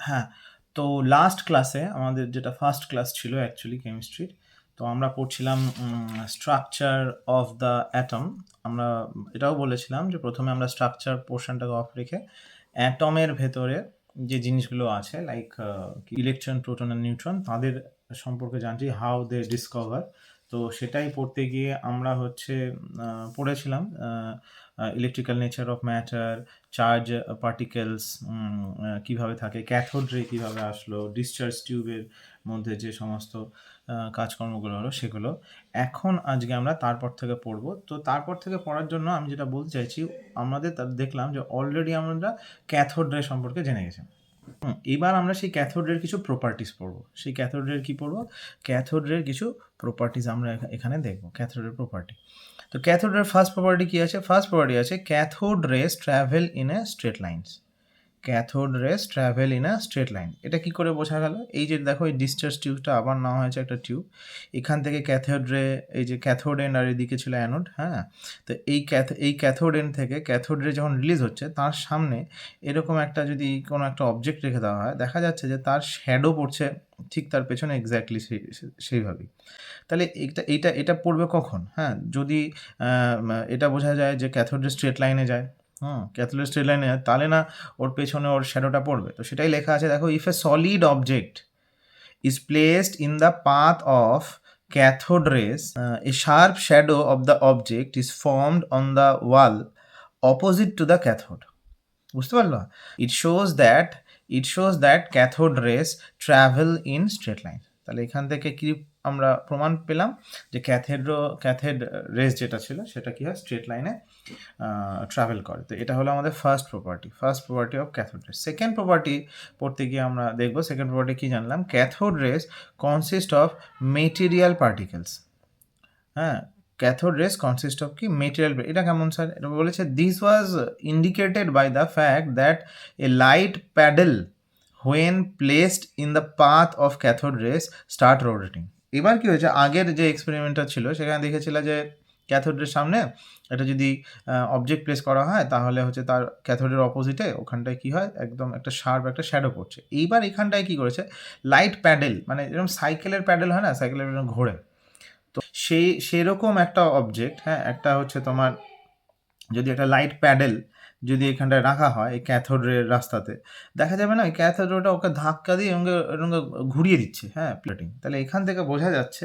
হ্যাঁ, তো লাস্ট ক্লাসে আমাদের যেটা ফার্স্ট ক্লাস ছিল অ্যাকচুয়ালি কেমিস্ট্রির, তো আমরা পড়ছিলাম স্ট্রাকচার অফ দ্য অ্যাটম। আমরা এটাও বলেছিলাম যে প্রথমে আমরা স্ট্রাকচার পোর্শনটাকে অফ রেখে অ্যাটমের ভেতরে যে জিনিসগুলো আছে লাইক ইলেকট্রন, প্রোটন আর নিউট্রন, তাদের সম্পর্কে জানছি, হাউ দে ডিসকভার। তো সেটাই পড়তে গিয়ে আমরা হচ্ছে পড়েছিলাম electrical nature of matter, charge particles কীভাবে থাকে, ক্যাথোড রে কীভাবে আসলো, ডিসচার্জ টিউবের মধ্যে যে সমস্ত কাজকর্মগুলো হলো সেগুলো। এখন আজকে আমরা তারপর থেকে পড়ব। তো তারপর থেকে পড়ার জন্য আমি যেটা বলতে চাইছি, আমাদের দেখলাম যে অলরেডি আমরা ক্যাথোড রে সম্পর্কে জেনে গেছি। এবার আমরা সেই ক্যাথোড রের কিছু প্রপার্টিস পড়বো। সেই ক্যাথোড রের কী পড়বো? ক্যাথোড রের কিছু প্রপার্টিস আমরা এখানে দেখবো, ক্যাথোড রের প্রপার্টি। তো ক্যাথোড রের ফার্স্ট প্রপার্টি কী আছে? ফার্স্ট প্রপার্টি আছে cathode race travel in a straight lines. Cathode race travel in a straight line. এটা কি করে বোঝা গেল? এই যে দেখো, এই ডিসচার্জ টিউবটা আবার নেওয়া হয়েছে একটা টিউব, এখান থেকে ক্যাথোড রে, এই যে ক্যাথোড এন্ড আর এদিকে ছিল অ্যানোড, হ্যাঁ। তো এই ক্যাথোড এন্ড থেকে ক্যাথোড রে যখন রিলিজ হচ্ছে, তার সামনে এরকম একটা যদি কোনো একটা অবজেক্ট রেখে দেওয়া হয়, দেখা যাচ্ছে যে তার শ্যাডো পড়ছে ঠিক তার পেছনে এক্স্যাক্টলি সেইভাবেই। তাহলে এটা পড়বে কখন? হ্যাঁ, যদি এটা বোঝা যায় যে ক্যাথোড রে স্ট্রেট লাইনে যায়, ক্যাথোড স্ট্রেট লাইনে, তাহলে না ওর পেছনে ওর শ্যাডোটা পড়বে। তো সেটাই লেখা আছে, দেখো, if A solid object is placed in the path of cathode rays, a sharp shadow of the object is formed on the wall opposite to the cathode. বুঝতে পারলো? It shows that cathode rays travel in straight line. তাহলে এখান থেকে কি আমরা প্রমাণ পেলাম যে ক্যাথোড রেস যেটা ছিল সেটা কি হয়, স্ট্রেট লাইনে ট্রাভেল করে। তো এটা হলো আমাদের first property of cathode rays. Second property পড়তে গিয়ে আমরা দেখবো, সেকেন্ড প্রপার্টি কি জানলাম? Cathode rays consist of material particles. হ্যাঁ, ক্যাথোড রেস কনসিস্ট অফ কি? মেটেরিয়াল। এটা কেমন স্যার? এটা বলেছে this was indicated by the fact that a light paddle when placed in the path of cathode rays start rotating. এবার কি হয়েছে, আগের যে এক্সপেরিমেন্টটা ছিল সেখানে দেখেছিল যে ক্যাথোডের সামনে এটা যদি অবজেক্ট প্লেস করা হয়, তাহলে হচ্ছে তার ক্যাথোডের অপোজিটে ওখানটায় কি হয়, একদম একটা শার্প একটা শ্যাডো পড়ছে। এইবার এখানটায় কি করেছে, লাইট প্যাডেল, মানে এরকম সাইকেলের প্যাডেল হয় না, সাইকেলের ঘোরে, তো সেরকম একটা অবজেক্ট, হ্যাঁ, একটা হচ্ছে তোমার যদি একটা লাইট প্যাডেল যদি এখানটায় রাখা হয় এই ক্যাথোড রের রাস্তাতে, দেখা যাবে না ওই ক্যাথোড রেটা ওকে ধাক্কা দিয়ে এরকম ঘুরিয়ে দিচ্ছে, হ্যাঁ, প্লেটিং। তাহলে এখান থেকে বোঝা যাচ্ছে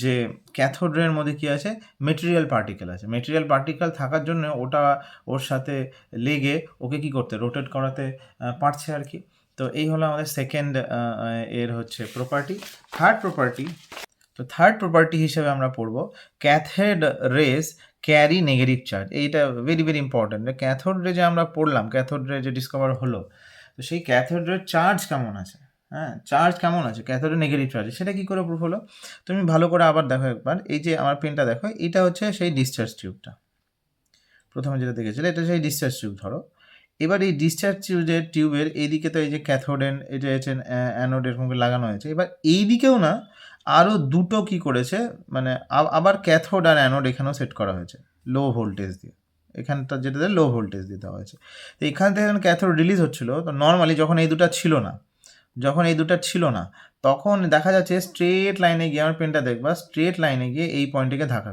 যে ক্যাথোড রের মধ্যে কী আছে, মেটেরিয়াল পার্টিকেল আছে। মেটেরিয়াল পার্টিকেল থাকার জন্য ওটা ওর সাথে লেগে ওকে কি করতে, রোটেট করাতে পারছে আর কি। তো এই হলো আমাদের সেকেন্ড এর হচ্ছে প্রপার্টি। থার্ড প্রপার্টি হিসেবে আমরা পড়ব cathode rays carry negative charge. এইটা very very important. Cathode ray যে আমরা পড়লাম, ক্যাথোড রে যে ডিসকভার হলো, তো সেই ক্যাথোড রের চার্জ কেমন আছে, হ্যাঁ, চার্জ কেমন আছে ক্যাথোডের নেগেটিভ চার্জ, সেটা কি করে প্রুফ হলো? তুমি ভালো করে আবার দেখো একবার, এই যে আমার পেনটা দেখো, এটা হচ্ছে সেই ডিসচার্জ টিউবটা, প্রথমে যেটা দেখেছিলে, এটা সেই ডিসচার্জ টিউব। ধরো এবার এই ডিসচার্জ টিউবের এইদিকে তো এই যে ক্যাথোড এন্ড, এটা হচ্ছে অ্যানোড, এরকম লাগানো হয়েছে। এবার এই দিকেও না আরও দুটো কি করেছে, মানে আবার ক্যাথোড আর অ্যানোড এখানেও সেট করা হয়েছে লো ভোল্টেজ দিয়ে, এখানটা যেটাতে লো ভোল্টেজ দিতে হয়েছে। তো এখান থেকে যখন ক্যাথোড রিলিজ হচ্ছিলো, তো নর্মালি যখন এই দুটো ছিল না, তখন দেখা যাচ্ছে স্ট্রেট লাইনে গিয়ে, আমার পেনটা দেখবা, স্ট্রেট লাইনে গিয়ে এই পয়েন্টটিকে ধাক্কা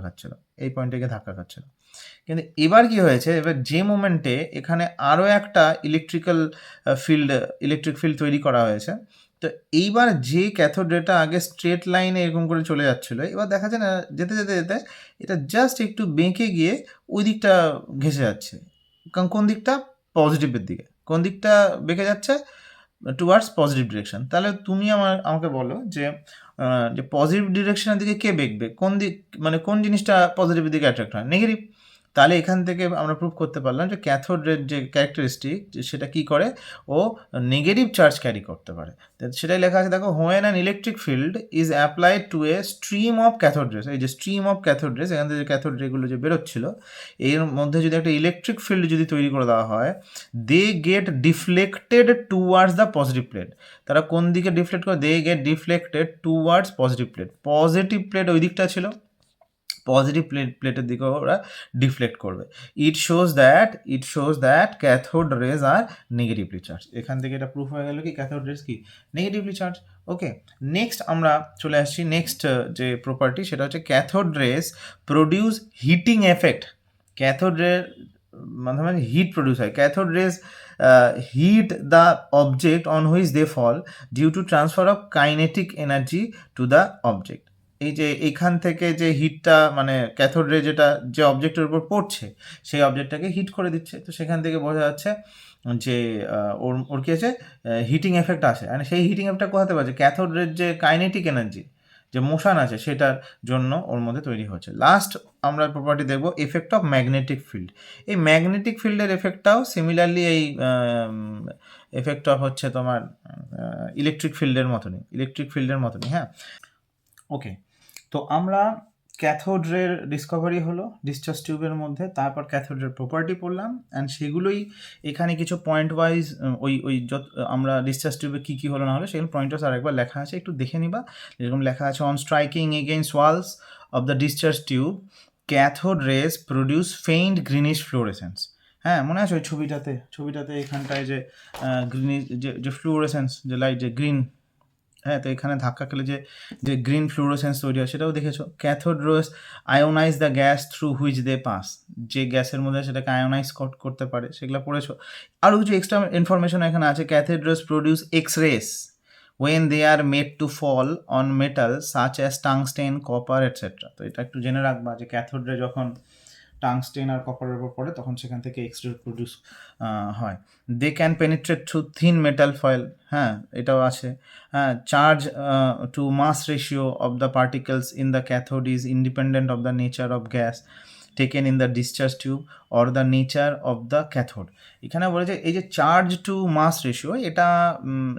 খাচ্ছিল। কিন্তু এবার কি হয়েছে, এবার যে মোমেন্টে এখানে আরও একটা ইলেকট্রিক ফিল্ড তৈরি করা হয়েছে, তো এইবার যে ক্যাথোড রেটা আগে স্ট্রেট লাইনে এরকম করে চলে যাচ্ছিলো, এবার দেখা যায় না, যেতে এটা জাস্ট একটু বেঁকে গিয়ে ওই দিকটা ঘেঁষে যাচ্ছে। কোন দিকটা? পজিটিভের দিকে। কোন দিকটা বেঁকে যাচ্ছে? Towards positive direction. তাহলে তুমি আমাকে বলো যে পজিটিভ ডিরেকশনের দিকে কে বেঁকবে, কোন দিক, মানে কোন জিনিসটা পজিটিভের দিকে অ্যাট্রাক্ট হয়? নেগেটিভ। তাহলে এখান থেকে আমরা প্রুভ করতে পারলাম যে ক্যাথোড রের যে ক্যারেক্টারিস্টিক, সেটা কি করে, ও নেগেটিভ চার্জ ক্যারি করতে পারে। সেটাই লেখা আছে, দেখো, when an electric field is applied to A stream of cathode race. এই যে স্ট্রিম অফ ক্যাথোড রেস, এখান থেকে যে ক্যাথোড রেগুলো যে বেরোচ্ছিল, এর মধ্যে যদি একটা ইলেকট্রিক ফিল্ড যদি তৈরি করে দেওয়া হয়, they get deflected towards the positive plate. তারা কোন দিকে ডিফ্লেক্ট করে? They get deflected towards positive plate. Positive plate ওই দিকটা ছিল, পজিটিভ প্লেটের দিকে ওরা ডিফ্লেক্ট করবে। It shows that cathode rays are negatively charge. এখান থেকে এটা প্রুফ হয়ে গেল কি ক্যাথোড রেজ কি নেগেটিভলি চার্জ। ওকে, নেক্সট আমরা চলে আসছি নেক্সট যে প্রপার্টি, সেটা হচ্ছে cathode rays produce heating effect. Cathode রের মাধ্যমে হিট প্রডিউস হয়। Cathode rays heat the object on which they fall due to transfer of kinetic energy to the object. এই যে এইখান থেকে যে হিটটা মানে ক্যাথোড রে যেটা যে অবজেক্টের উপর পড়ছে সেই অবজেক্টটাকে হিট করে দিচ্ছে। তো সেখান থেকে বোঝা যাচ্ছে যে ওর কী আছে হিটিং এফেক্ট আসে। আর সেই হিটিং এফেক্টটা কোথাতে পাচ্ছে ক্যাথোড রের যে কাইনেটিক এনার্জি যে মোশন আছে সেটার জন্য ওর মধ্যে তৈরি হচ্ছে। লাস্ট আমরা প্রপার্টি দেখব এফেক্ট অফ ম্যাগনেটিক ফিল্ড। এই ম্যাগনেটিক ফিল্ডের এফেক্টটাও সিমিলারলি এই এফেক্ট অফ হচ্ছে তোমার ইলেকট্রিক ফিল্ডের মতনই। হ্যাঁ, ওকে, তো আমরা ক্যাথোড রের ডিসকভারি হলো ডিসচার্জ টিউবের মধ্যে, তারপর ক্যাথোড রের প্রপার্টি পড়লাম অ্যান্ড সেগুলোই এখানে কিছু পয়েন্ট ওয়াইজ ওই যত আমরা ডিসচার্জ টিউবে কী কী হলো না হলো সেগুলো পয়েন্ট ওয়াইজ আরেকবার লেখা আছে, একটু দেখে নিবা। যেরকম লেখা আছে on striking against walls of the discharge tube cathode rays produce faint greenish fluorescence. হ্যাঁ, মনে আছে ওই ছবিটাতে এখানটায় যে গ্রিনিশ যে ফ্লোরেসেন্স যে লাইট যে গ্রিন, হ্যাঁ, তো এখানে ধাক্কা খেলে যে গ্রিন ফ্লুরোসেন্স তৈরি হয় সেটাও দেখেছো। Cathode rays ionise the gas through which they pass. যে গ্যাসের মধ্যে সেটাকে আয়োনাইজ করতে পারে সেগুলো পড়েছো। আরও কিছু এক্সট্রা ইনফরমেশন এখানে আছে। Cathode rays produce X rays when they are made to fall on metal such as tungsten, copper, etc. তো এটা একটু জেনে রাখবা যে ক্যাথোড রে যখন টাংস্টেন আর কপারের উপর পড়ে তখন সেখান থেকে এক্সরে প্রডিউস হয়। They can penetrate through thin metal foil, হ্যাঁ এটাও আছে। হ্যাঁ, charge to mass ratio of the particles in the cathode is independent of the nature of gas taken in the discharge tube or the nature of the cathode. এখানে বলেছে এই যে charge to mass ratio এটা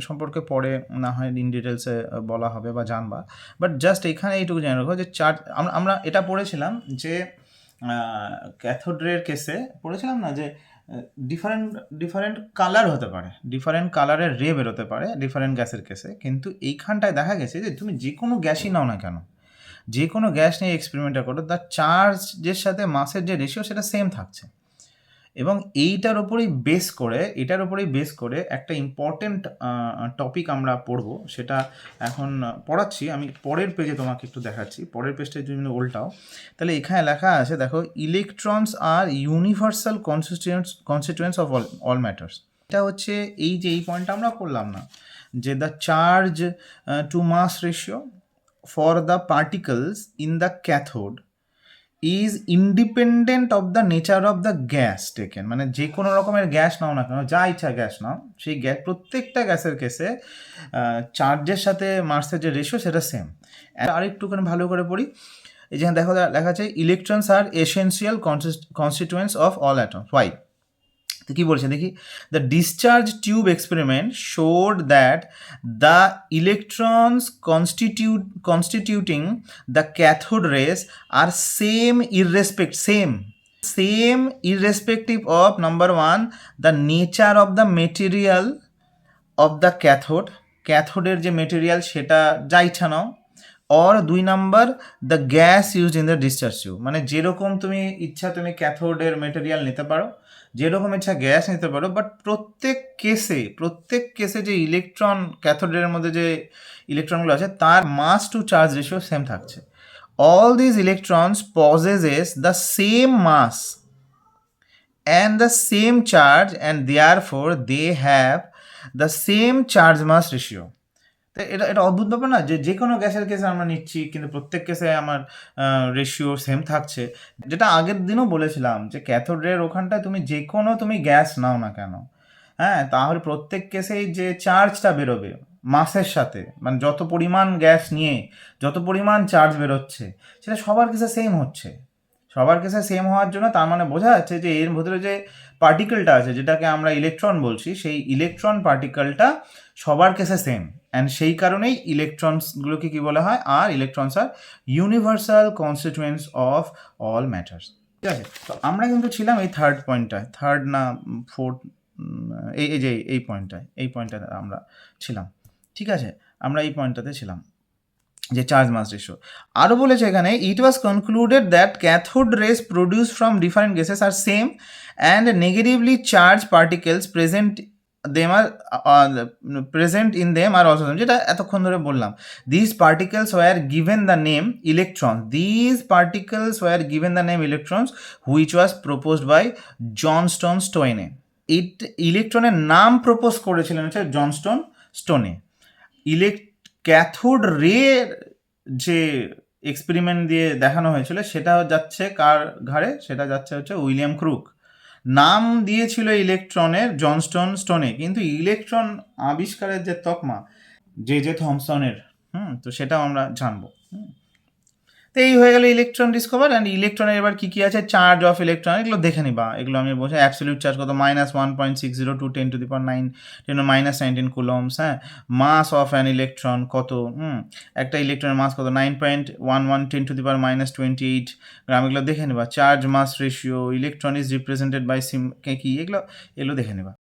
সম্পর্কে পরে না হয় in ডিটেলসে বলা হবে বা জানবা, বাট জাস্ট এখানে এইটুকু জেনে রাখো যে চার্জ আমরা এটা পড়েছিলাম যে ক্যাথোড রের কেসে পড়েছিলাম না যে ডিফারেন্ট কালার হতে পারে, ডিফারেন্ট কালারের রে বেরোতে পারে ডিফারেন্ট গ্যাসের কেসে। কিন্তু এইখানটায় দেখা গেছে যে তুমি যে কোনো গ্যাসই নাও না কেন, যে কোনো গ্যাস নিয়ে এক্সপেরিমেন্টটা করো, তার চার্জের সাথে মাসের যে রেশিও সেটা সেম থাকছে। এবং এটার উপরেই বেস করে একটা ইম্পর্টেন্ট টপিক আমরা পড়বো, সেটা এখন পড়াচ্ছি আমি। পরের পেজে তোমাকে একটু দেখাচ্ছি, পরের পেজটা যদি উল্টাও তাহলে এখানে লেখা আছে দেখো, electrons are universal constituents of all matters. এটা হচ্ছে এই যে এই পয়েন্টটা আমরা করলাম না, যে the charge to mass ratio for the particles in the cathode is independent of the nature of the gas taken. মানে যে কোনো রকমের গ্যাস নাও না কেন, যা ইচ্ছা গ্যাস নাও, সেই গ্যাস প্রত্যেকটা গ্যাসের কেসে চার্জের সাথে মাসের যে রেশিও সেটা সেম। আর একটুখানি ভালো করে পড়ি, এই যেখানে দেখো লেখা আছে electrons are essential constituents of all atoms. Why? তো কী বলছে দেখি, the discharge tube experiment showed that the electrons constituting the cathode rays are same irrespective of number 1 the nature of the material of the ক্যাথোডের যে material সেটা যা ইচ্ছা নাও, or 2 number the gas used in the discharge tube. মানে যেরকম তুমি ইচ্ছা তুমি ক্যাথোডের মেটেরিয়াল নিতে পারো, যেরকম ইচ্ছা গ্যাস নিতে পারো, বাট প্রত্যেক কেসে যে ইলেকট্রন ক্যাথোডের মধ্যে যে ইলেকট্রনগুলো আছে তার mass to charge ratio same থাকছে। All these electrons possesses the same mass and the same charge and therefore they have the same charge mass ratio. তো এটা অদ্ভুত ব্যাপার না, যে কোনো গ্যাসের কেসে আমরা নিচ্ছি কিন্তু প্রত্যেক কেসে আমার রেশিও সেম থাকছে। যেটা আগের দিনও বলেছিলাম যে ক্যাথোড রের ওখানটায় তুমি গ্যাস নাও না কেন, হ্যাঁ, তাহলে প্রত্যেক কেসেই যে চার্জটা বেরোবে মাসের সাথে, মানে যত পরিমাণ গ্যাস নিয়ে যত পরিমাণ চার্জ বেরোচ্ছে সেটা সবার কেসে সেম হচ্ছে। সবার কেসে সেম হওয়ার জন্য তার মানে বোঝা যাচ্ছে যে এর ভেতরে যে পার্টিকেলটা আছে যেটাকে আমরা ইলেকট্রন বলছি, সেই ইলেকট্রন পার্টিকেলটা সবার কেসে সেম। অ্যান্ড সেই কারণেই ইলেকট্রনসগুলোকে কী বলা হয়, আর electrons are universal constituents of all matters. ঠিক আছে, তো আমরা কিন্তু ছিলাম এই থার্ড না ফোর্থ, এই পয়েন্টটায় আমরা ছিলাম। ঠিক আছে, আমরা এই পয়েন্টটাতে ছিলাম। যে চার্জ মাস রেশিও। আরও বলেছে এখানে, it was concluded that cathode rays produce from different gases are same and negatively charge particles present in them are also, যেটা এতক্ষণ ধরে বললাম। This particles were given the name electrons which was proposed by Johnstone Stoney. ইলেকট্রনের নাম propose করেছিলেন হচ্ছে Johnston স্টোনে। Cathode ray যে experiment দিয়ে দেখানো হয়েছিল সেটা যাচ্ছে কার ঘাড়ে, সেটা যাচ্ছে হচ্ছে উইলিয়াম ক্রুক। নাম দিয়েছিল ইলেকট্রনের জনস্টন স্টোনে, কিন্তু ইলেকট্রন আবিষ্কারের যে তকমা জে থমসনের, তো সেটাও আমরা জানবো। তো এই হয়ে গেল ইলেকট্রন ডিসকভার। অ্যান্ড ইলেকট্রনের এবার কী কী আছে, চার্জ অফ ইলেকট্রন, এগুলো দেখে নিবা, এগুলো আমি বলছি। অ্যাবসলিউট চার্জ কত, -1.602 10⁻⁹ কুলম্বস। হ্যাঁ, মাস অফ অ্যান ইলেকট্রন কত, একটা ইলেকট্রনের মাস কত, 9.11 10⁻28 গ্রাম, এগুলো দেখে নেবা। Charge mass ratio, electron is represented by কি, এগুলো দেখে নেবা।